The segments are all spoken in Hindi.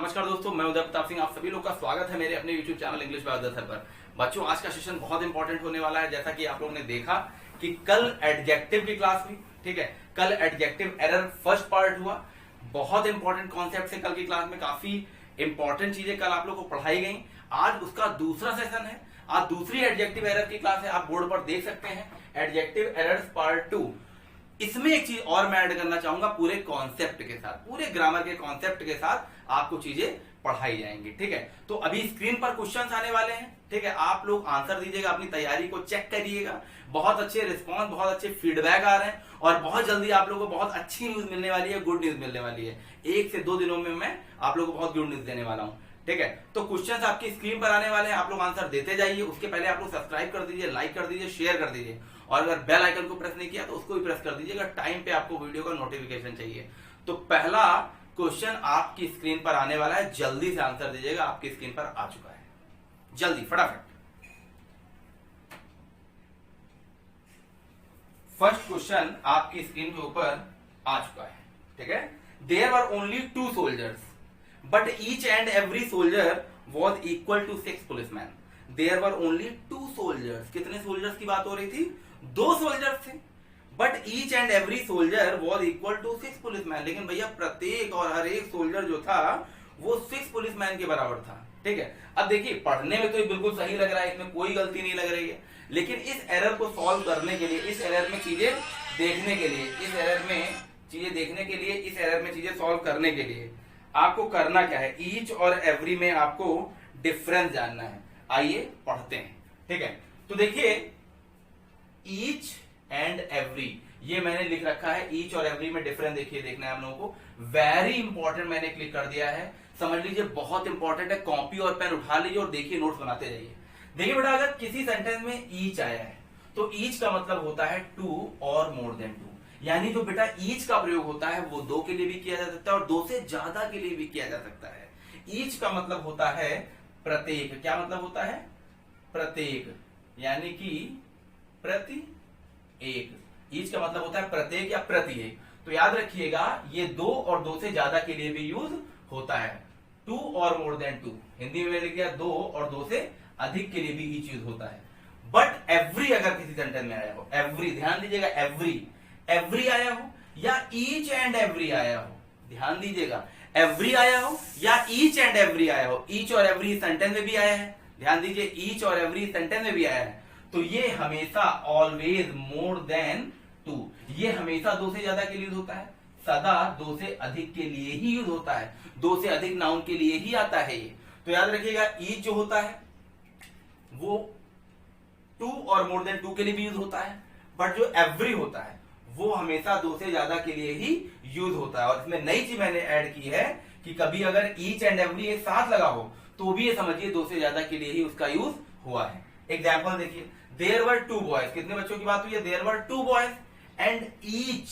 नमस्कार दोस्तों, मैं उदय प्रताप सिंह। आप सभी लोग का स्वागत है मेरे अपने YouTube channel English by Uday sir पर। बच्चों, आज का सेशन बहुत इंपॉर्टेंट होने वाला है। जैसा कि आप लोगों ने देखा कि कल एडजेक्टिव की क्लास हुई, ठीक है। कल एडजेक्टिव एरर फर्स्ट पार्ट हुआ। बहुत इंपॉर्टेंट कॉन्सेप्ट से कल की क्लास में काफी इंपॉर्टेंट चीजें कल आप लोग को पढ़ाई गई। आज उसका दूसरा सेशन है। आज दूसरी एडजेक्टिव एरर की क्लास है। आप बोर्ड पर देख सकते हैं एडजेक्टिव एरर्स पार्ट 2। इसमें एक चीज और मैं ऐड करना चाहूंगा, पूरे कॉन्सेप्ट के साथ, पूरे ग्रामर के कॉन्सेप्ट के साथ आपको चीजें पढ़ाई जाएंगी, ठीक है। तो अभी स्क्रीन पर क्वेश्चंस आने वाले हैं, ठीक है। आप लोग आंसर दीजिएगा, अपनी तैयारी को चेक करिएगा। बहुत अच्छे रिस्पॉन्स, बहुत अच्छे फीडबैक आ रहे हैं और बहुत जल्दी आप लोगों को बहुत अच्छी न्यूज मिलने वाली है, गुड न्यूज मिलने वाली है। 1 से 2 दिनों में मैं आप लोगों को बहुत गुड न्यूज देने वाला हूं, ठीक है। तो क्वेश्चंस आपकी स्क्रीन पर आने वाले हैं, आप लोग आंसर देते जाइए। उसके पहले आप लोग सब्सक्राइब कर दीजिए, लाइक कर दीजिए, शेयर कर दीजिए और अगर बेल आइकन को प्रेस नहीं किया तो उसको भी प्रेस कर दीजिएगा। टाइम पे आपको वीडियो का नोटिफिकेशन चाहिए। तो पहला क्वेश्चन आपकी स्क्रीन पर आने वाला है, जल्दी से आंसर दीजिएगा। आपकी स्क्रीन पर आ चुका है, जल्दी फटाफट। फर्स्ट क्वेश्चन आपकी स्क्रीन के ऊपर आ चुका है, ठीक है। There were only 2 soldiers but each and every soldier was equal to 6 policeman. There were only 2 soldiers. कितने सोल्जर्स की बात हो रही थी? 2 सोल्जर्स थे। But each and every soldier was equal to 6 policeman. लेकिन भैया प्रत्येक और हर एक सोल्जर जो था वो 6 पुलिसमैन के बराबर था, ठीक है। अब देखिए, पढ़ने में तो ये बिल्कुल सही लग रहा है, इसमें कोई गलती नहीं लग रही है। लेकिन इस एरर को सॉल्व करने के लिए, इस एरर में चीजें देखने के लिए, इस एरर में चीजें देखने के लिए, इस एरर में चीजें सॉल्व करने के लिए आपको करना क्या है? ईच और एवरी में आपको डिफरेंस जानना है। आइए पढ़ते हैं, ठीक है। तो देखिए, ईच एंड एवरी, ये मैंने लिख रखा है। ईच और एवरी में डिफरेंस देखिए, देखना है हम लोगों को। वेरी इंपॉर्टेंट मैंने क्लिक कर दिया है, समझ लीजिए, बहुत इंपॉर्टेंट है। कॉपी और पेन उठा लीजिए और देखिए, नोट्स बनाते जाइए। देखिए बेटा, अगर किसी सेंटेंस में ईच आया है तो ईच का मतलब होता है 2 और मोर देन 2। यानी जो बेटा ईच का प्रयोग होता है वो 2 के लिए भी किया जा सकता है और 2 से ज्यादा के लिए भी किया जा सकता है। ईच का मतलब होता है प्रत्येक। क्या मतलब होता है? प्रत्येक, यानी कि प्रति एक। ईच का मतलब होता है प्रत्येक या प्रति एक। तो याद रखिएगा, ये 2 और 2 से ज्यादा के लिए भी यूज होता है। 2 और मोर देन 2, हिंदी में लिख दिया 2 और 2 से अधिक के लिए भी ईच यूज होता है। बट एवरी अगर किसी सेंटेंस में आया हो, एवरी, ध्यान दीजिएगा, एवरी आया हो या ईच एंड एवरी आया हो, ध्यान दीजिएगा, एवरी आया हो या ईच एंड एवरी आया हो। ईच और एवरी सेंटेंस में भी आया है, ध्यान दीजिए, ईच और एवरी सेंटेंस में भी आया है। तो ये हमेशा ऑलवेज मोर देन 2, ये हमेशा 2 से ज्यादा के लिए यूज होता है, सदा 2 से अधिक के लिए ही यूज होता है, 2 से अधिक नाउन के लिए ही आता है ये। तो याद रखिएगा, ईच जो होता है वो 2 और मोर देन 2 के लिए भी यूज होता है, बट जो एवरी होता है वो हमेशा 2 से ज्यादा के लिए ही यूज होता है। और इसमें नई चीज मैंने ऐड की है कि कभी अगर ईच एंड एवरी एक साथ लगा हो तो भी ये समझिए 2 से ज्यादा के लिए ही उसका यूज हुआ है। एग्जाम्पल देखिए, देयर वर 2 बॉयज। कितने बच्चों की बात हुई है? There were 2 boys and each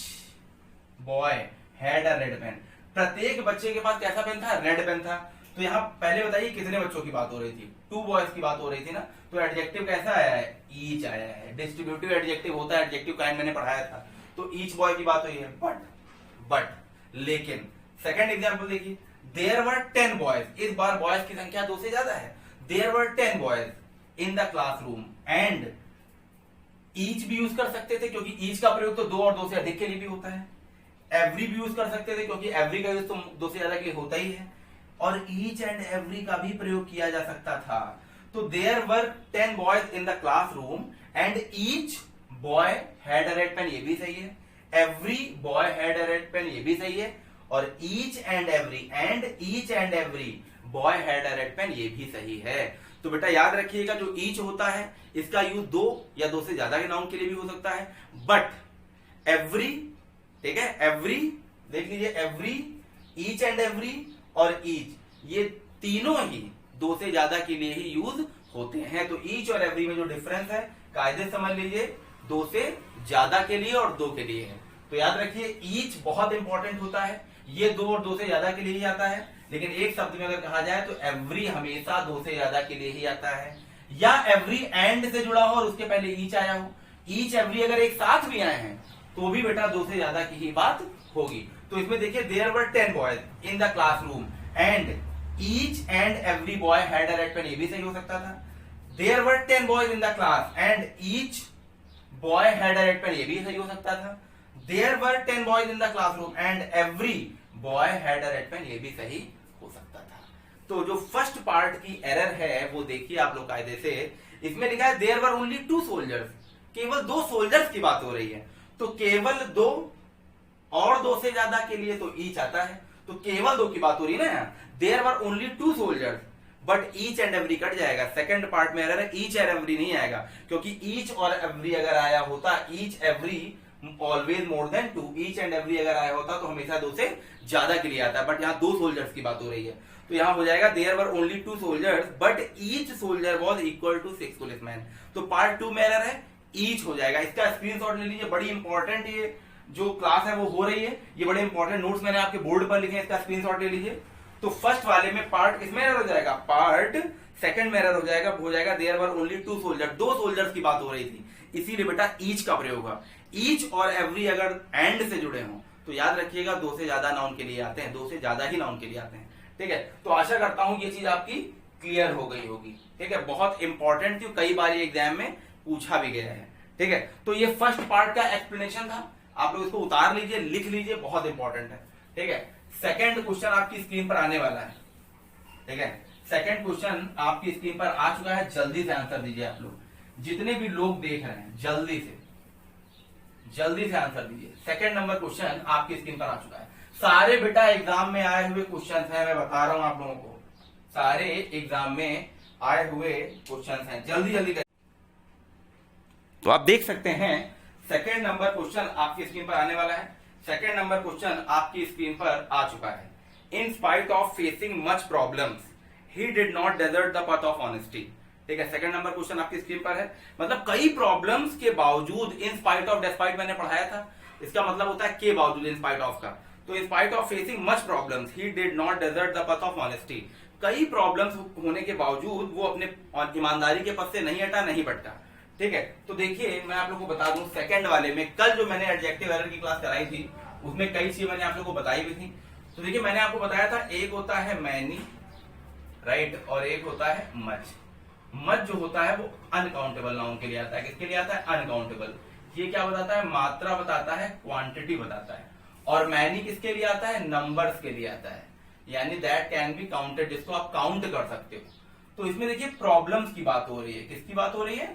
boy had a red pen. प्रत्येक बच्चे के पास कैसा पेन था? रेड पेन था। तो यहाँ पहले बताइए कितने बच्चों की बात हो रही थी? 2 बॉयज की बात हो रही थी ना। तो एडजेक्टिव कैसा आया है? ईच आया है। डिस्ट्रीब्यूटिव एडजेक्टिव होता है, एडजेक्टिव काइंड मैंने पढ़ाया था। तो ईच बॉय की बात हुई है। बट लेकिन second example there, there were 10 boys. इस बार बॉयज की संख्या 2 से ज्यादा है। There were 10 boys in the classroom and each भी यूज कर सकते थे क्योंकि ईच का प्रयोग तो 2 और 2 से अधिक के लिए भी होता है। एवरी भी यूज कर सकते थे क्योंकि एवरी का यूज तो 2 से ज्यादा के लिए होता ही है। और ईच एंड एवरी का भी प्रयोग किया जा सकता था। तो there were 10 boys in the classroom and each boy had a red pen, ये भी सही है। Every boy had a red pen, ये भी सही है। और each and every boy had a red pen, ये भी सही है। तो बेटा याद रखिएगा, जो ईच होता है इसका यूज 2 या 2 से ज्यादा के नाउन के लिए भी हो सकता है। बट एवरी, ठीक है, एवरी देख लीजिए, एवरी, ईच एंड एवरी और ईच, ये तीनों ही 2 से ज्यादा के लिए ही यूज होते हैं। तो ईच और एवरी में जो डिफरेंस है कायदे समझ लीजिए, 2 से ज्यादा के लिए और 2 के लिए है। तो याद रखिए, ईच बहुत इंपॉर्टेंट होता है, ये 2 और 2 से ज्यादा के लिए ही आता है। लेकिन एक शब्द में अगर कहा जाए तो एवरी हमेशा 2 से ज्यादा के लिए ही आता है। या एवरी एंड से जुड़ा हो और उसके पहले ईच आया हो। ईच एवरी अगर एक साथ भी आए हैं तो भी बेटा 2 से ज्यादा की ही बात होगी। तो इसमें देखिए, there were 10 boys in the classroom and each and every boy had a red pen, ये भी सही हो सकता था। There were 10 boys in the class and each boy had a red pen, ये भी सही हो सकता था। There were 10 boys in the classroom and every boy had a red pen, ये भी सही हो सकता था। तो जो फर्स्ट पार्ट की एरर है वो देखिए आप लोग कायदे से, इसमें लिखा है देयर वर ओनली 2 सोल्जर्स, केवल 2 सोल्जर्स की बात हो रही है। तो केवल 2 और 2 से ज्यादा के लिए तो ईच आता है, तो केवल 2 की बात हो रही है ना। There were only 2 soldiers but each and every cut जाएगा, सेकंड पार्ट में एरर है, ईच एंड एवरी नहीं आएगा, क्योंकि ईच और एवरी अगर आया होता, each every always more than 2, each and every अगर आया होता तो हमेशा 2 से ज्यादा के लिए आता है, बट यहाँ 2 सोल्जर्स की बात हो रही है। तो यहाँ हो जाएगा there were only 2 soldiers but each soldier was equal to 6 policeman. तो पार्ट 2 में एरर है, ईच हो जाएगा। इसका स्क्रीनशॉट ले लीजिए, बड़ी इंपॉर्टेंट ये जो क्लास है वो हो रही है, ये बड़े इंपॉर्टेंट नोट्स मैंने आपके बोर्ड पर लिखे हैं, इसका स्क्रीनशॉट ले लीजिए। तो फर्स्ट वाले में पार्ट इसमें एरर हो जाएगा, पार्ट सेकंड में एरर हो जाएगा there were only 2 soldier, 2 soldiers की बात हो रही थी, इसीलिए बेटा ईच का प्रयोग हुआ। ईच और एवरी अगर एंड से जुड़े हों तो याद रखिएगा 2 से ज्यादा नाउन के लिए आते हैं, 2 से ज्यादा ही नाउन के लिए आते हैं, ठीक है। तो आशा करता हूं ये चीज आपकी क्लियर हो गई होगी, ठीक है। बहुत इंपॉर्टेंट थी, कई बार ये एग्जाम में पूछा भी गया है, ठीक है। तो ये फर्स्ट पार्ट का एक्सप्लेनेशन था, आप लोग इसको उतार लीजिए, लिख लीजिए, बहुत इंपॉर्टेंट है, ठीक है। सेकंड क्वेश्चन आपकी स्क्रीन पर आने वाला है, ठीक है। सेकंड क्वेश्चन आपकी स्क्रीन पर आ चुका है, जल्दी से आंसर दीजिए आप लोग, जितने भी लोग देख रहे हैं जल्दी से आंसर दीजिए। सेकंड नंबर क्वेश्चन आपकी स्क्रीन पर आ चुका है। सारे बेटा एग्जाम में आए हुए क्वेश्चन हैं, मैं बता रहा हूं आप लोगों को, सारे एग्जाम में आए हुए क्वेश्चन हैं, जल्दी करिए। तो आप देख सकते हैं सेकंड नंबर क्वेश्चन आपकी स्क्रीन पर आने वाला है। सेकंड नंबर क्वेश्चन आपकी स्क्रीन पर आ चुका है। In spite of facing much problems he did not desert the path of honesty, ठीक है। सेकंड नंबर क्वेश्चन आपकी स्क्रीन पर है, मतलब कई प्रॉब्लम्स के बावजूद, इन स्पाइट ऑफ, डेस्पाइट मैंने पढ़ाया था, इसका मतलब होता है के बावजूद, इन स्पाइट ऑफ का। तो in spite of facing much problems he did not desert the path of honesty, कई प्रॉब्लम्स होने के बावजूद वो अपने ईमानदारी के पथ से नहीं हटा, नहीं भटका, ठीक है। तो देखिए मैं आप लोगों को बता दूं, सेकंड वाले में कल जो मैंने एडजेक्टिव एरर की क्लास कराई थी उसमें कई चीजें मैंने आप लोगों को बताई भी थी। तो देखिए मैंने आपको बताया था, एक होता है मैनी, राइट, और एक होता है मच। मच जो होता है वो अनकाउंटेबल नाउन के लिए आता है, किसके लिए आता है, अनकाउंटेबल। ये क्या बताता है, मात्रा बताता है, क्वांटिटी बताता है। और मैनी किसके लिए आता है, नंबर्स के लिए आता है, यानी दैट कैन बी काउंटेड, जिसको आप काउंट कर सकते हो। तो इसमें देखिए प्रॉब्लम्स की बात हो रही है, किसकी बात हो रही है,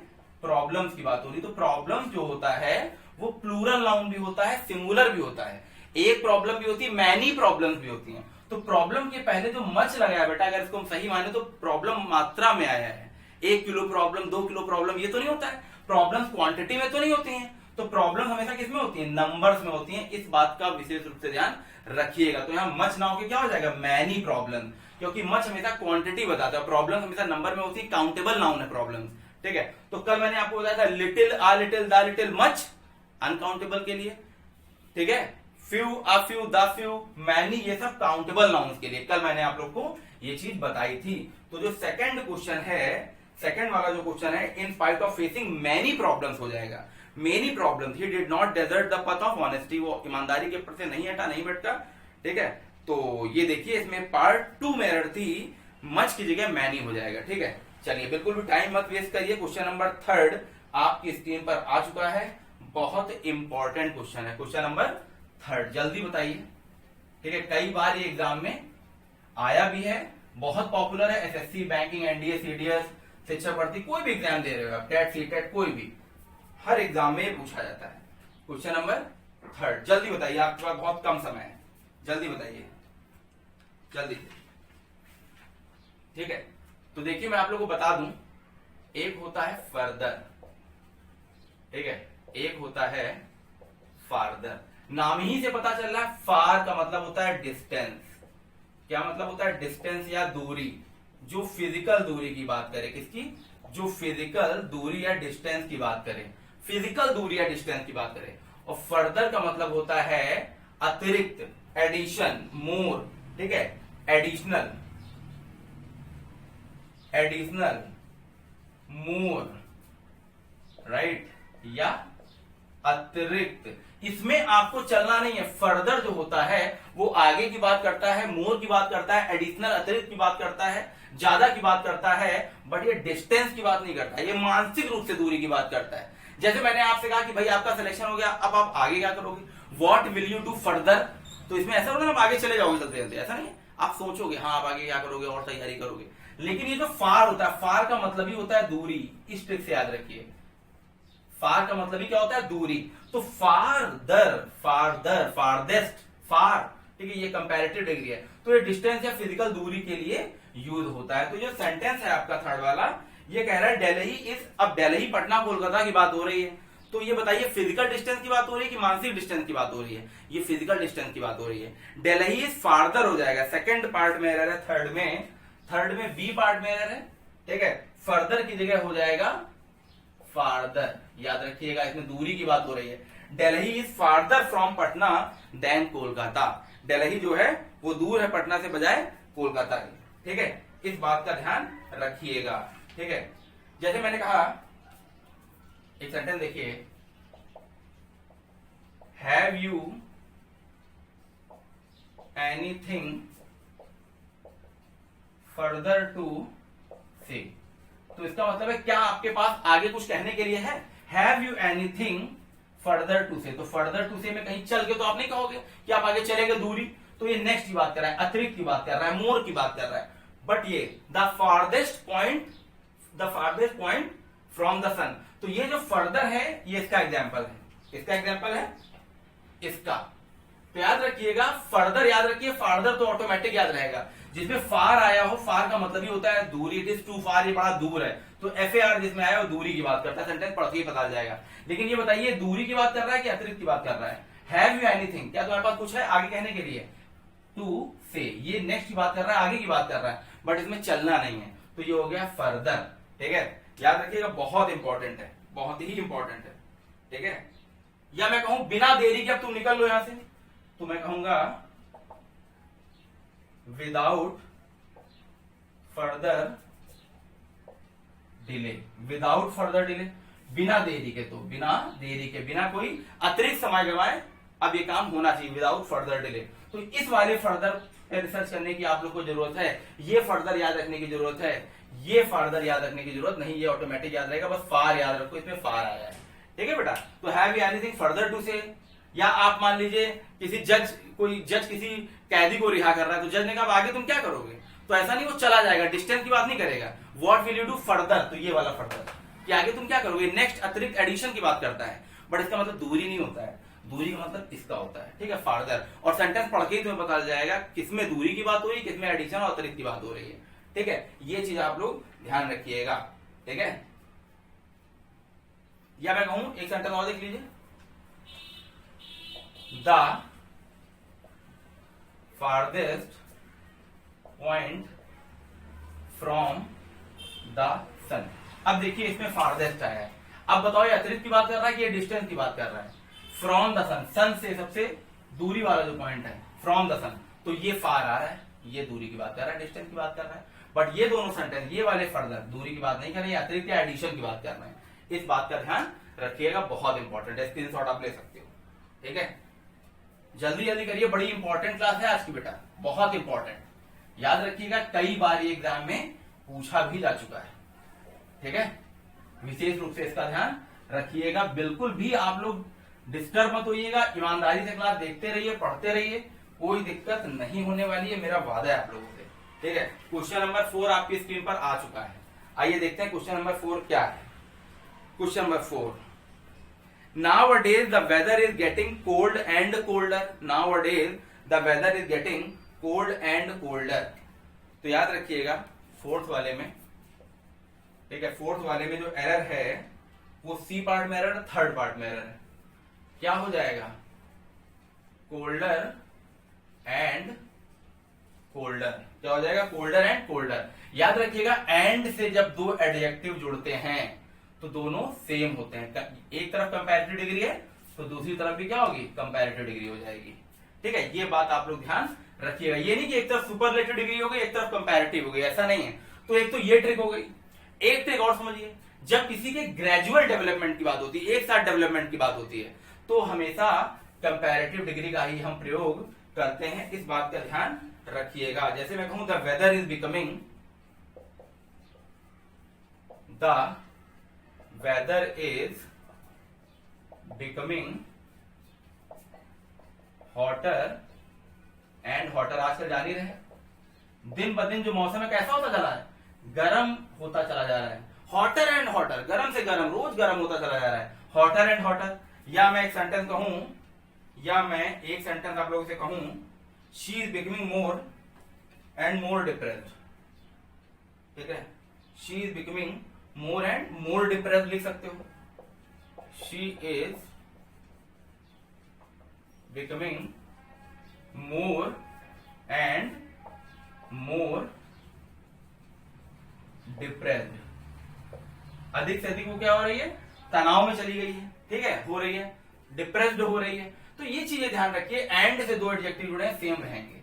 प्रॉब्लम्स की बात हो रही है। तो प्रॉब्लम्स जो होता है वो प्लूरल नाउन भी होता है, सिंगुलर भी होता है, एक प्रॉब्लम भी होती है, मैनी प्रॉब्लम्स भी होती हैं। तो प्रॉब्लम के पहले जो मच लगाया बेटा, अगर इसको हम सही माने तो प्रॉब्लम मात्रा में आया है, 1 किलो प्रॉब्लम, 2 किलो प्रॉब्लम, ये तो नहीं होता है। प्रॉब्लम्स क्वांटिटी में तो नहीं होती हैं, तो प्रॉब्लम हमेशा किसमें होती है, नंबर्स में होती हैं। इस बात का विशेष रूप से ध्यान रखिएगा। तो यहाँ मच ना होकर क्या हो जाएगा, मैनी प्रॉब्लम, क्योंकि मच हमेशा क्वांटिटी बताता है, प्रॉब्लम हमेशा नंबर में होती है, काउंटेबल नाउन है प्रॉब्लम, ठीक है। तो कल मैंने आपको बताया था little, a little, the little, much uncountable के लिए, ठीक है। Few, a few, the few, many, ये सब काउंटेबल नाउन्स के लिए कल मैंने आप लोग को ये चीज बताई थी। तो जो सेकंड क्वेश्चन है, सेकंड वाला जो क्वेश्चन है, in spite of facing many problems हो जाएगा। Many problem, he did not desert the path of honesty, वो ईमानदारी के पथ से नहीं हटा, नहीं भटका, ठीक है। तो ये देखिए इसमें पार्ट 2 में एरर थी, मच की जगह मैनी हो जाएगा, ठीक है। चलिए बिल्कुल भी टाइम मत वेस्ट करिए, क्वेश्चन नंबर 3 आपकी स्क्रीन पर आ चुका है, बहुत इंपॉर्टेंट क्वेश्चन है, क्वेश्चन नंबर 3, जल्दी बताइए, ठीक है। कई बार ये एग्जाम में आया भी है, बहुत पॉपुलर है, एसएससी, बैंकिंग, एनडीए, सीडीएस, शिक्षक भर्ती, कोई भी एग्जाम दे रहे हो आप, टेट, सीटेट, कोई भी, हर एग्जाम में पूछा जाता है। क्वेश्चन नंबर 3, जल्दी बताइए, आपके पास बहुत कम समय है, जल्दी बताइए, जल्दी, ठीक है। तो देखिए मैं आप लोगों को बता दूं, एक होता है फर्दर, ठीक है, एक होता है फार्दर। नाम ही से पता चल रहा है, फार का मतलब होता है डिस्टेंस। क्या मतलब होता है, डिस्टेंस या दूरी, जो फिजिकल दूरी की बात करें, किसकी, जो फिजिकल दूरी या डिस्टेंस की बात करें, फिजिकल दूरी या डिस्टेंस की बात करें। और फर्दर का मतलब होता है अतिरिक्त, एडिशन, मोर, ठीक है, एडिशनल, एडिशनल, मोर, राइट, या अतिरिक्त। इसमें आपको चलना नहीं है। फर्दर जो होता है वो आगे की बात करता है, मोर की बात करता है, एडिशनल अतिरिक्त की बात करता है, ज्यादा की बात करता है, बट ये डिस्टेंस की बात नहीं करता, ये मानसिक रूप से दूरी की बात करता है। जैसे मैंने आपसे कहा कि भाई आपका सिलेक्शन हो गया, अब आप आगे क्या करोगे, what will you do further, तो इसमें ऐसा होगा ना आप आगे चले जाओगे चलते चलते, ऐसा नहीं है, आप सोचोगे हाँ आप आगे क्या करोगे और तैयारी करोगे। लेकिन ये जो फार होता है, फार का मतलब ही होता है दूरी, इस ट्रिक से याद रखिए, फार का मतलब ही क्या होता है, दूरी। तो फारदर, फारदर, फारदेस्ट, फार, ठीक है, ये कंपैरेटिव डिग्री है, तो ये डिस्टेंस या फिजिकल दूरी के लिए यूज होता है। तो जो सेंटेंस है आपका थर्ड वाला, ये कह रहा है दिल्ली इज, अब दिल्ली पटना कोलकाता की बात हो रही है, तो ये बताइए फिजिकल डिस्टेंस की बात हो रही है कि मानसिक डिस्टेंस की बात हो रही है, ये फिजिकल डिस्टेंस की बात हो रही है। दिल्ली इज फारदर हो जाएगा, सेकंड पार्ट में एरर है, थर्ड में बी पार्ट में एरर है, ठीक है, फर्दर की जगह हो जाएगा फारदर, याद रखिएगा, इसमें दूरी की बात हो रही है। Delhi is farther from Patna than Kolkata, Delhi जो है वो दूर है पटना से बजाय कोलकाता के, ठीक है, इस बात का ध्यान रखिएगा, ठीक है। जैसे मैंने कहा, एक सेंटेंस देखिए, have you anything further to say, तो इसका मतलब है क्या आपके पास आगे कुछ कहने के लिए है, have you anything further to say, तो फर्दर टू से में कहीं चल के तो आप नहीं कहोगे कि आप आगे चलेंगे दूरी, तो ये नेक्स्ट की बात कर रहा है, अतिरिक्त की बात कर रहा है, मोर की बात कर रहा है। बट ये the farthest point from the sun, तो ये जो फर्दर है ये इसका एग्जाम्पल है, इसका एग्जाम्पल है इसका, तो याद रखिएगा फर्दर, याद रखिए फारदर तो ऑटोमेटिक याद रहेगा, जिसमें फार आया हो, फार का मतलब ही होता है दूरी, इट इज टू फार, ये बड़ा दूर है, तो FAR जिसमें आया वो दूरी की बात करता है, सेंटेंस पढ़ते ही पता चल जाएगा। लेकिन ये बताइए दूरी की बात कर रहा है कि अतिरिक्त की बात कर रहा है, हैव यू एनीथिंग, क्या तुम्हारे पास कुछ है आगे कहने के लिए, टू से, ये नेक्स्ट की बात कर रहा है, आगे की बात कर रहा है, बट इसमें चलना नहीं है, तो ये हो गया फर्दर, ठीक है, याद रखिएगा, बहुत इंपॉर्टेंट है, बहुत ही इंपॉर्टेंट है, ठीक है। या मैं कहूं बिना देरी के अब तुम निकल लो यहां से, तो मैं कहूंगा without further delay, without further delay, बिना देरी के, तो बिना देरी के, बिना कोई अतिरिक्त समय गवाए अब ये काम होना चाहिए, विदाउट फर्दर डिले। तो इस वाले फर्दर पे रिसर्च करने की आप लोग को जरूरत है, ये फर्दर याद रखने की जरूरत है, ये फर्दर याद रखने की जरूरत नहीं, ये ऑटोमेटिक याद रहेगा, बस फार याद रखो, इसमें फार आया है, ठीक है बेटा। तो have you anything further to say, या आप मान लीजिए किसी जज, कोई जज किसी कैदी को रिहा कर रहा है, तो जज ने कहा आगे तुम क्या करोगे, तो ऐसा नहीं वो चला जाएगा, डिस्टेंस की बात नहीं करेगा, what will you do further, तो ये वाला फर्दर कि आगे तुम क्या करोगे, नेक्स्ट अतिरिक्त एडिशन की बात करता है, बट इसका मतलब दूरी नहीं होता है, दूरी का मतलब इसका होता है, ठीक है, फारदर। और सेंटेंस पढ़ के ही तुम्हें पता चल जाएगा किसमें दूरी की बात हो रही है, किसमें एडिशन और अतिरिक्त की बात हो रही है, ठीक है, ये चीज आप लोग ध्यान रखिएगा, ठीक है। या मैं कहूं एक सेंटेंस और देख लीजिए, the farthest point from the sun, अब देखिए इसमें फारदेस्ट आया है, अब बताओ ये अतिरिक्त की बात कर रहा है कि ये डिस्टेंस की बात कर रहा है, फ्रॉम द सन, सन से सबसे दूरी वाला जो पॉइंट है, फ्रॉम द सन, तो ये फार आ रहा है, ये दूरी की बात कर रहा है, डिस्टेंस की बात कर रहा है, बट ये दोनों सेंटेंस, ये वाले फर्दर दूरी की बात नहीं कर रहे हैं, अतिरिक्त या एडिशन की बात कर रहे हैं, इस बात का ध्यान रखिएगा, बहुत इंपॉर्टेंट है, स्क्रीनशॉट आप ले सकते हो, ठीक है। जल्दी जल्दी करिए, बड़ी इंपॉर्टेंट क्लास है आज की बेटा, बहुत इंपॉर्टेंट, याद रखिएगा, कई बार ये एग्जाम में पूछा भी जा चुका है, ठीक है, विशेष रूप से इसका ध्यान रखिएगा, बिल्कुल भी आप लोग डिस्टर्ब मत होइएगा, ईमानदारी से क्लास देखते रहिए, पढ़ते रहिए, कोई दिक्कत नहीं होने वाली है, मेरा वादा है आप लोगों से, ठीक है। क्वेश्चन नंबर 4 आपकी स्क्रीन पर आ चुका है, आइए देखते हैं क्वेश्चन नंबर 4 क्या है। Question number 4, nowadays the weather is getting cold and colder, nowadays the weather is getting cold and colder, तो याद रखिएगा फोर्थ वाले में, ठीक है, फोर्थ वाले में जो एरर है वो सी पार्ट में एरर है, थर्ड पार्ट में एरर है, क्या हो जाएगा, कोल्डर एंड कोल्डर, क्या हो जाएगा, कोल्डर एंड कोल्डर। याद रखिएगा एंड से जब दो एडजेक्टिव जुड़ते हैं तो दोनों सेम होते हैं, एक तरफ कंपैरेटिव डिग्री है तो दूसरी तरफ भी क्या होगी, कंपैरेटिव डिग्री हो जाएगी, ठीक है, ये बात आप लोग ध्यान रखिएगा, ये नहीं कि एक तरफ सुपरलेटिव डिग्री हो गई एक तरफ कंपैरेटिव हो गई, ऐसा नहीं है। तो एक तो ये ट्रिक हो गई, एक ट्रिक और समझिए, जब किसी के ग्रेजुअल डेवलपमेंट की बात होती है, एक साथ डेवलपमेंट की बात होती है, तो हमेशा कंपैरेटिव डिग्री का ही हम प्रयोग करते हैं, इस बात का ध्यान रखिएगा। जैसे मैं कहूं the weather is becoming, the weather is becoming hotter and hotter. आजकल जान ही रहे, दिन ब दिन जो मौसम है कैसा होता चला है, गर्म होता चला जा रहा है। हॉटर एंड हॉटर, गर्म से गर्म, रोज गर्म होता चला जा रहा है। हॉटर एंड हॉटर, या मैं एक सेंटेंस कहूं, या मैं एक सेंटेंस आप लोगों से कहूं, she is becoming more and more depressed. ठीक है, she is becoming more and more depressed लिख सकते हो। She is becoming more and more depressed. अधिक से अधिक वो क्या हो रही है, तनाव में चली गई है। ठीक है, हो रही है, डिप्रेस्ड हो रही है। तो ये चीजें ध्यान रखिए, एंड से दो एडजेक्टिव जुड़े हैं, सेम रहेंगे,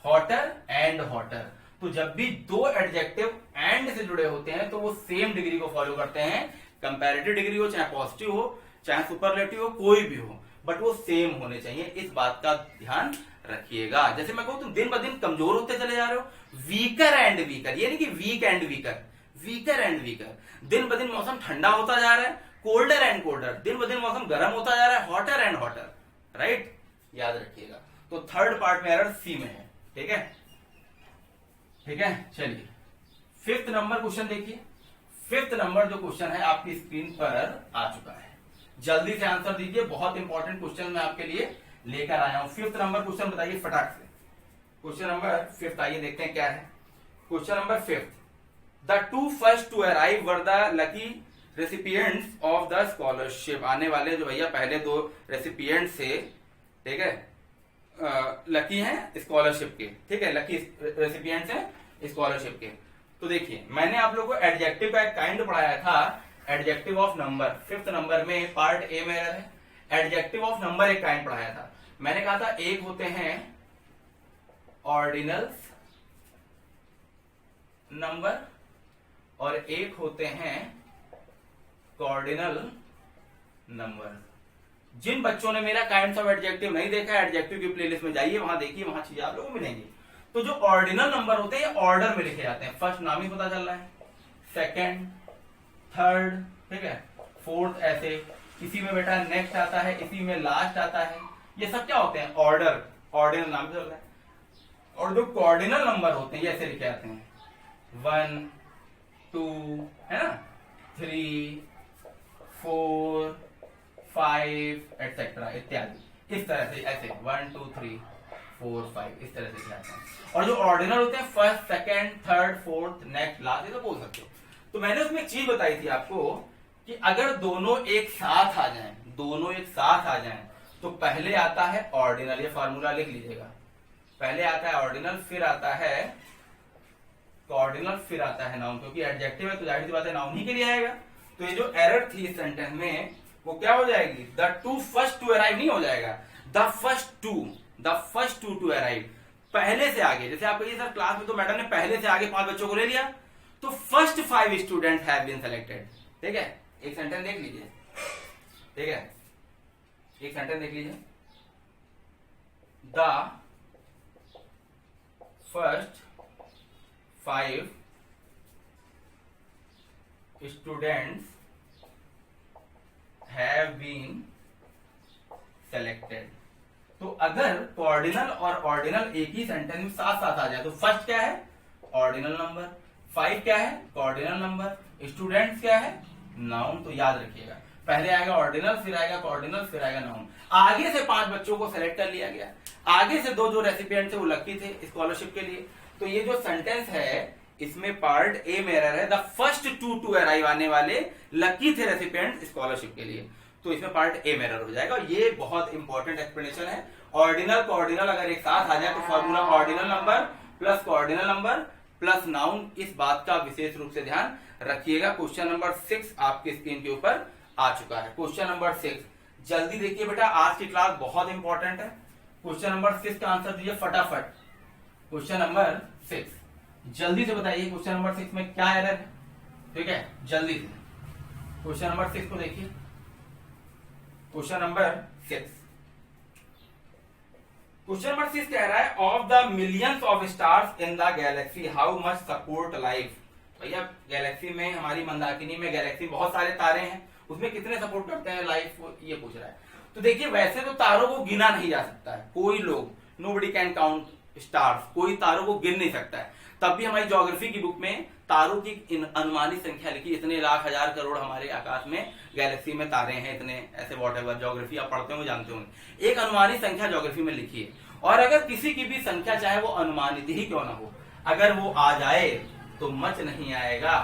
हॉटर एंड हॉटर। तो जब भी दो एडजेक्टिव एंड से जुड़े होते हैं तो वो सेम डिग्री को फॉलो करते हैं। कंपैरेटिव डिग्री हो, चाहे पॉजिटिव हो, चाहे सुपरलेटिव हो, कोई भी हो, बट वो सेम होने चाहिए, इस बात का ध्यान रखिएगा। जैसे मैं कहूं तुम दिन ब दिन कमजोर होते चले जा रहे हो, वीकर एंड वीकर, ये नहीं कि weak and weaker, weaker and weaker. दिन ब दिन मौसम ठंडा होता जा रहा है, कोल्डर एंड कोल्डर, दिन ब दिन मौसम गर्म होता जा रहा है, हॉटर एंड हॉटर। राइट, याद रखिएगा। तो थर्ड पार्ट में एरर सी में है। ठीक है, ठीक है, चलिए फिफ्थ नंबर क्वेश्चन देखिए। फिफ्थ नंबर जो क्वेश्चन है आपकी स्क्रीन पर आ चुका है, जल्दी से आंसर दीजिए, बहुत इंपॉर्टेंट क्वेश्चन मैं आपके लिए लेकर आया हूं। फिफ्थ नंबर क्वेश्चन बताइए फटाक से। क्वेश्चन नंबर फिफ्थ, आइए देखते हैं क्या है। Question number fifth, the two first to arrive were the lucky recipients of the scholarship. आने वाले जो भैया पहले दो रेसिपिएंट से, ठीक है, लकी हैं स्कॉलरशिप के। ठीक है, लकी रेसिपिएंट्स हैं स्कॉलरशिप के। तो देखिए, मैंने आप लोगों को एडजेक्टिव का एक काइंड पढ़ाया था, adjective of number. Fifth number में पार्ट ए में है, एडजेक्टिव ऑफ नंबर एक काइंड पढ़ाया था। मैंने कहा था एक होते हैं ऑर्डिनल्स नंबर और एक होते हैं कॉर्डिनल नंबर। जिन बच्चों ने मेरा काइंड्स ऑफ एडजेक्टिव नहीं देखा है, एडजेक्टिव की प्लेलिस्ट में जाइए, वहां देखिए, वहां चीजें आप लोगों को मिलेंगी। तो जो ऑर्डिनल नंबर होते हैं ऑर्डर में लिखे जाते हैं, फर्स्ट नाम ही पता चल रहा है, सेकंड, थर्ड, ठीक है, फोर्थ, ऐसे। इसी में बेटा नेक्स्ट आता है, इसी में लास्ट आता है। ये सब क्या होते हैं, ऑर्डर, ऑर्डिनल नाम चल रहा है। और जो कॉर्डिनल नंबर होते हैं ये ऐसे लिखे जाते हैं, 1 2, है ना, 3 4 5 एटसेट्रा इत्यादि। इस तरह से ऐसे 1 2 3 4 5 इस तरह से लिखे जाते हैं। और जो ऑर्डिनल होते हैं first, second, third, fourth, next, last, ये तो बोल सकते हो। तो मैंने उसमें एक चीज बताई थी आपको कि अगर दोनों एक साथ आ जाएं, दोनों एक साथ आ जाएं, तो पहले आता है ऑर्डिनल, ये फॉर्मूला लिख लीजिएगा। पहले आता है ऑर्डिनल, फिर आता है कॉर्डिनल, फिर आता है नाउन, क्योंकि एडजेक्टिव है तो जाहिर सी बात है नाउन ही के लिए आएगा। तो ये जो एरर थी इस सेंटेंस में वो क्या हो जाएगी, the two first to arrive नहीं हो जाएगा, the first two to arrive. पहले से आगे, जैसे आप कहिए सर क्लास में तो मैडम ने पहले से आगे 5 बच्चों को ले लिया, तो first 5 student have been selected. ठीक है, एक सेंटेंस देख लीजिए, ठीक है, एक सेंटेंस देख लीजिए, the first 5 students have been selected. तो अगर कॉर्डिनल और ऑर्डिनल एक ही सेंटेंस में साथ साथ आ जाए तो फर्स्ट क्या है, ऑर्डिनल नंबर, 5 क्या है, कॉर्डिनल नंबर, स्टूडेंट्स क्या है, नाउन। तो याद रखिएगा, पहले आएगा ऑर्डिनल, फिर आएगा कॉर्डिनल, फिर आएगा नाउन। आगे से 5 बच्चों को सेलेक्ट कर लिया गया, आगे से 2 जो रेसिपिएंट थे वो लकी थे स्कॉलरशिप के लिए। तो ये जो सेंटेंस है इसमें पार्ट ए में एरर है, द फर्स्ट टू अराइव आने वाले लकी थे रेसिपिएंट स्कॉलरशिप के लिए, तो इसमें पार्ट ए में एरर हो जाएगा। ये बहुत इंपॉर्टेंट एक्सप्लेनेशन है। ऑर्डिनल कॉर्डिनल अगर एक साथ आ जाए तो formula ordinal number plus cardinal number plus noun, इस बात का विशेष रूप से ध्यान रखिएगा। क्वेश्चन नंबर 6 आपकी स्क्रीन के ऊपर आ चुका है। क्वेश्चन नंबर 6 जल्दी देखिए बेटा, आज की क्लास बहुत इंपॉर्टेंट है। क्वेश्चन नंबर 6 का आंसर दीजिए फटाफट। क्वेश्चन नंबर 6 जल्दी से बताइए, क्वेश्चन नंबर 6 में क्या एरर है, ठीक है, जल्दी से। क्वेश्चन नंबर 6 को देखिए, क्वेश्चन नंबर 6, क्वेश्चन नंबर 6 कह रहा है of the millions of stars in the Galaxy how much support life. भैया गैलेक्सी में, हमारी मंदाकिनी में गैलेक्सी बहुत सारे तारे हैं, उसमें कितने सपोर्ट करते हैं लाइफ को, ये पूछ रहा है। तो देखिए वैसे तो तारों को गिना नहीं जा सकता है, कोई लोग, नोबडी कैन काउंट स्टार्स, कोई तारों को गिन नहीं सकता है। तब भी हमारी ज्योग्राफी की बुक में तारों की अनुमानित संख्या लिखी, इतने लाख हजार करोड़ हमारे आकाश में गैलेक्सी में तारे हैं, इतने ऐसे वॉटएवर, ज्योग्राफी आप पढ़ते होंगे, जानते होंगे, एक अनुमानित संख्या ज्योग्राफी में लिखी है। और अगर किसी की भी संख्या चाहे वो अनुमानित ही क्यों ना हो, अगर वो आ जाए तो मच नहीं आएगा,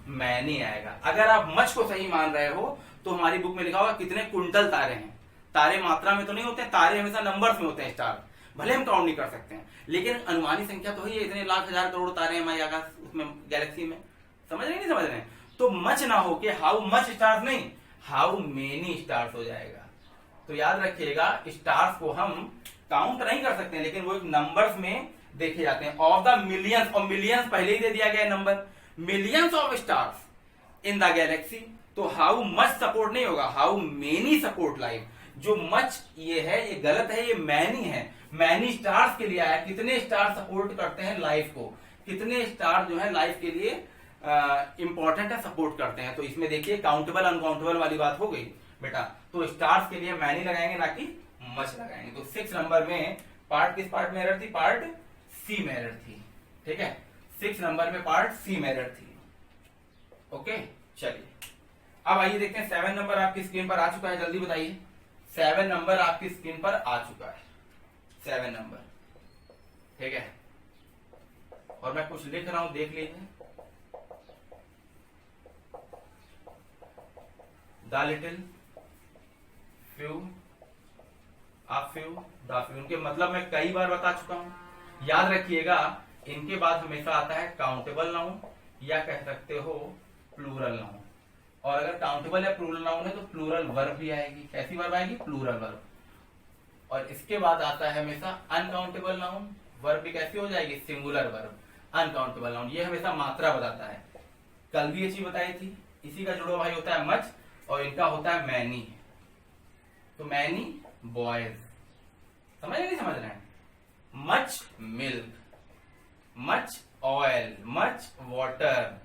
मैनी आएगा। अगर आप मच को सही मान रहे हो तो हमारी बुक में लिखा होगा कितने कुंटल तारे हैं। तारे मात्रा में तो नहीं होते, तारे हमेशा नंबर्स में होते हैं, स्टार भले हम काउंट नहीं कर सकते हैं, लेकिन अनुमानित संख्या तो ही है, इतने लाख हजार करोड़ तारे हैं हमारे आकाश उसमें गैलेक्सी में। समझ रहे नहीं समझ रहे? तो मच ना हो के हाउ मच स्टार्स नहीं, हाउ मेनी स्टार्स हो जाएगा। तो याद रखिएगा स्टार्स को हम काउंट नहीं कर सकते, लेकिन वो एक नंबर्स में देखे जाते हैं। ऑफ द मिलियंस, और मिलियंस पहले ही दे दिया गया number, millions of stars in the Galaxy, तो हाउ मच सपोर्ट नहीं होगा, हाउ मेनी सपोर्ट लाइफ। जो मच ये है ये गलत है, ये मैनी है, मैनी स्टार्स के लिए आया, कितने स्टार सपोर्ट करते हैं लाइफ को, कितने स्टार जो है लाइफ के लिए इंपॉर्टेंट है, सपोर्ट करते हैं। तो इसमें देखिए काउंटेबल अनकाउंटेबल वाली बात हो गई बेटा, तो स्टार्स के लिए मैनी लगाएंगे ना कि मच लगाएंगे। तो 6 नंबर में पार्ट किस पार्ट में एरर थी, पार्ट सी में एरर थी, ठीक है, 6 नंबर में पार्ट सी में एरर थी। ओके चलिए अब आइए देखते हैं 7 नंबर आपकी स्क्रीन पर आ चुका है, जल्दी बताइए। 7 नंबर आपकी स्क्रीन पर आ चुका है, 7 नंबर, ठीक है, और मैं कुछ लिख रहा हूं, देख लीजिए। The little, few, a few, the few, उनके मतलब मैं कई बार बता चुका हूं। याद रखिएगा इनके बाद हमेशा आता है काउंटेबल नाउन, या कह सकते हो प्लूरल नाउन। और अगर काउंटेबल या प्लूरल नाउन है तो प्लूरल वर्ब भी आएगी। कैसी वर्ब आएगी, प्लूरल वर्ब। और इसके बाद आता है हमेशा अनकाउंटेबल नाउन, वर्ब भी कैसी हो जाएगी, सिंगुलर वर्ब, अनकाउंटेबल नाउन। ये हमेशा मात्रा बताता है, कल भी ये चीज बताई थी। इसी का जुड़वा भाई होता है मच, और इनका होता है मैनी। तो मैनी बॉयज, समझ नहीं समझ रहे हैं, much milk, much oil, much water,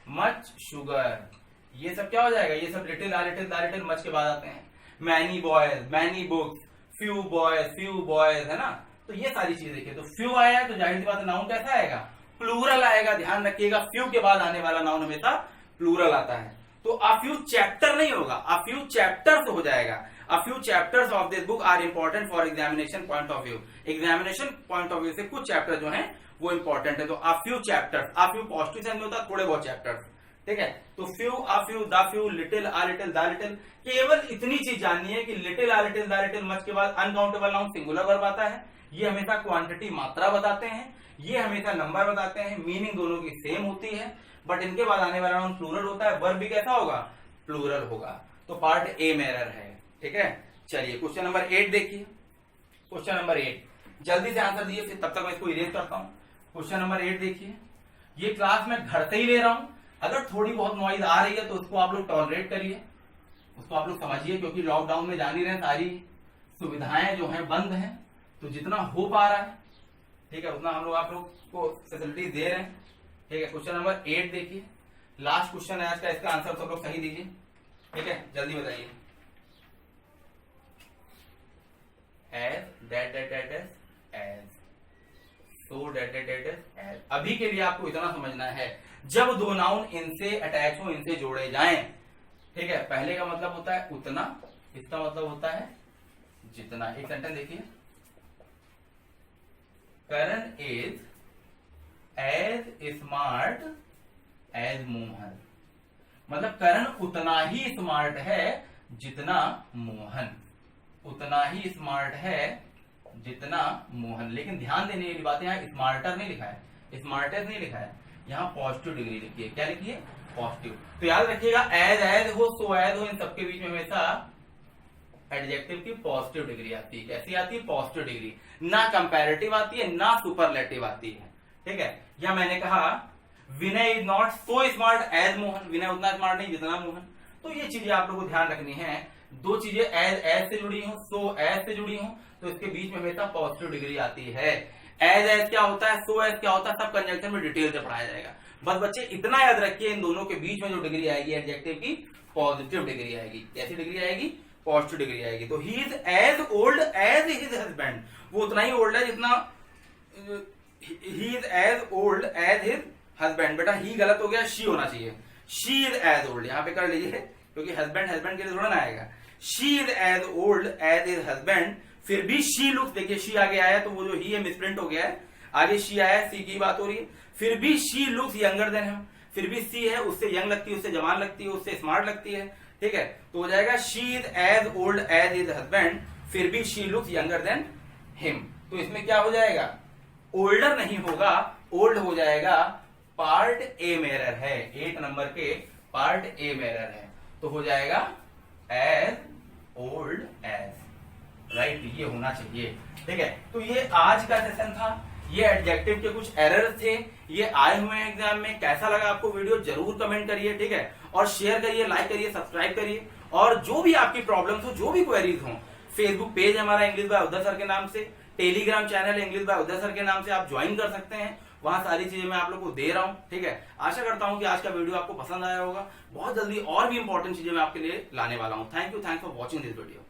much sugar, ये सब क्या हो जाएगा, ये सब लिटिल, आ लिटिल, दा लिटिल, मच के बाद आते हैं। Many boys, many books, few boys, है ना। तो ये सारी चीज देखिए, तो फ्यू आया तो जाहिर सी बात है नाउन कैसा आएगा, प्लूरल आएगा। ध्यान रखिएगा फ्यू के बाद आने वाला नाउन हमेशा प्लूरल आता है। तो अ फ्यू चैप्टर नहीं होगा, अ फ्यू चैप्टर्स हो जाएगा। A few chapters of this book are important for examination point of view. Examination point of view से कुछ चैप्टर जो है वो इंपॉर्टेंट है। तो a few chapters, a few positive sense में होता है थोड़े बहुत चैप्टर्स, ठीक है। तो few, a few, the few, little, a little, the little, केवल इतनी चीज जाननी है कि little, a little, the little, much के बाद अनकाउंटेबल नाउन सिंगुलर वर्ब आता है। ये हमेशा क्वांटिटी, मात्रा बताते हैं, ये हमेशा नंबर बताते हैं, मीनिंग दोनों की सेम होती है, बट इनके बाद आने वाला नाउन प्लूरल होता है, वर्ब भी कैसा होगा, प्लूरल होगा। तो पार्ट ए में एरर है, ठीक है। चलिए क्वेश्चन नंबर 8 देखिए। क्वेश्चन नंबर 8 जल्दी से आंसर दिए, फिर तब तक मैं इसको इरेज करता हूं। क्वेश्चन नंबर 8 देखिए, ये क्लास में घर से ही ले रहा हूं, अगर थोड़ी बहुत नॉइज आ रही है तो उसको आप लोग टॉलरेट करिए, उसको आप लोग समझिए, क्योंकि लॉकडाउन में जान ही रहे सारी सुविधाएं जो हैं बंद हैं, तो जितना हो पा रहा है, ठीक है, उतना हम लोग आप लोग को फैसिलिटीज दे रहे हैं, ठीक है। क्वेश्चन नंबर 8 देखिए, लास्ट क्वेश्चन है आज का, इसका आंसर सब लोग सही दीजिए, ठीक है, जल्दी बताइए। As, that that that as, so that that that as. अभी के लिए आपको इतना समझना है, जब दो नाउन इनसे अटैच हो, इनसे जोड़े जाएं, ठीक है, पहले का मतलब होता है उतना, इसका मतलब होता है जितना। एक सेंटेंस देखिए, Karan is as smart as Mohan, मतलब करण उतना ही स्मार्ट है जितना मोहन, उतना ही स्मार्ट है जितना मोहन। लेकिन ध्यान देने वाली बात है, यहाँ स्मार्टर नहीं लिखा है, स्मार्टेस्ट नहीं लिखा है, यहाँ पॉजिटिव डिग्री लिखी है। क्या लिखी है, पॉजिटिव। तो याद रखिएगा एज हो, सो एज हो, इन सबके बीच में हमेशा एडजेक्टिव की पॉजिटिव डिग्री आती है। कैसी आती है, पॉजिटिव डिग्री, ना कंपैरेटिव आती है ना सुपरलेटिव आती है, ठीक है। या मैंने कहा Vinay is not so smart as Mohan, Vinay उतना स्मार्ट नहीं जितना मोहन। तो ये चीजें आप लोगों को ध्यान रखनी है दो चीजें एज से जुड़ी हो, सो एज से जुड़ी हो, तो इसके बीच में हमेशा पॉजिटिव डिग्री आती है। एज क्या होता है, सो एज क्या होता है, सब कंजंक्शन में डिटेल से पढ़ाया जाएगा। बस बच्चे इतना याद रखिए, इन दोनों के बीच में जो डिग्री आएगी एडजेक्टिव की, पॉजिटिव डिग्री आएगी। कैसी डिग्री आएगी? पॉजिटिव डिग्री आएगी। तो he is as old as his husband, वो उतना ही ओल्ड है जितना, he is as old as his husband. बेटा ही गलत हो गया, शी होना चाहिए। शी इज एज ओल्ड यहां पे कर लीजिए, क्योंकि हस्बैंड हस्बैंड के लिए थोड़ा ना आएगा। She is as old as his husband, फिर भी शी लुक्स, देखिए शी आगे आया तो वो जो ही है मिसप्रिंट हो गया है, आगे शी आया है, सी की बात हो रही है। फिर भी she looks younger than him, फिर भी सी है, उससे यंग लगती है, उससे जवान लगती है, उससे स्मार्ट लगती है, ठीक है। तो हो जाएगा she is as old as his husband, फिर भी she looks younger than him. तो इसमें क्या हो जाएगा? ओल्डर नहीं होगा, ओल्ड हो जाएगा। पार्ट ए में एरर है, 8 नंबर के पार्ट ए में एरर है, तो हो जाएगा एज ओल्ड एज, राइट, ये होना चाहिए, ठीक है। तो ये आज का सेशन था, ये एडजेक्टिव के कुछ एरर्स थे, ये आए हुए हैं एग्जाम में। कैसा लगा आपको वीडियो जरूर कमेंट करिए, ठीक है, और शेयर करिए, लाइक करिए, सब्सक्राइब करिए। और जो भी आपकी प्रॉब्लम्स हो, जो भी क्वेरीज हो, फेसबुक पेज है हमारा इंग्लिश बाय उद्धव सर के नाम से, टेलीग्राम चैनल है इंग्लिश बाय उद्धव सर के नाम से, आप ज्वाइन कर सकते हैं, वहां सारी चीजें मैं आप लोग को दे रहा हूं, ठीक है। आशा करता हूं कि आज का वीडियो आपको पसंद आया होगा। बहुत जल्दी और भी इंपॉर्टेंट चीजें मैं आपके लिए लाने वाला हूं। Thank you for watching this video.